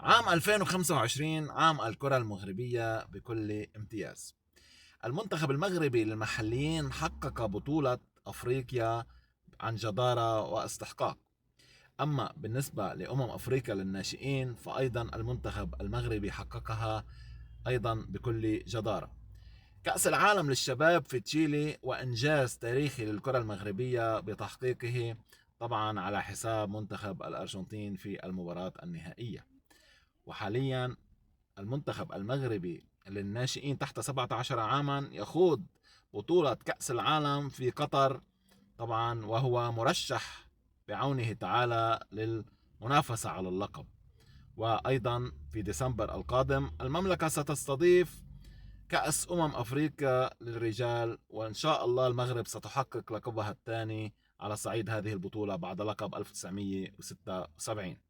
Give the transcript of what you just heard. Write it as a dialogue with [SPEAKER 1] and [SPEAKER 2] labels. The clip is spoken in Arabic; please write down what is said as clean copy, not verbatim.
[SPEAKER 1] عام 2025 عام الكرة المغربية بكل امتياز. المنتخب المغربي للمحليين حقق بطولة أفريقيا عن جدارة واستحقاق. أما بالنسبة أفريقيا للناشئين فأيضا المنتخب المغربي حققها أيضا بكل جدارة. كأس العالم للشباب في تشيلي وإنجاز تاريخي للكرة المغربية بتحقيقه طبعا على حساب منتخب الأرجنتين في المباراة النهائية. وحاليا المنتخب المغربي للناشئين تحت 17 عاما يخوض بطولة كأس العالم في قطر طبعا، وهو مرشح بعونه تعالى للمنافسة على اللقب. وأيضا في ديسمبر القادم المملكة ستستضيف كأس أفريقيا للرجال، وإن شاء الله المغرب ستحقق لقبها الثاني على صعيد هذه البطولة بعد لقب 1976.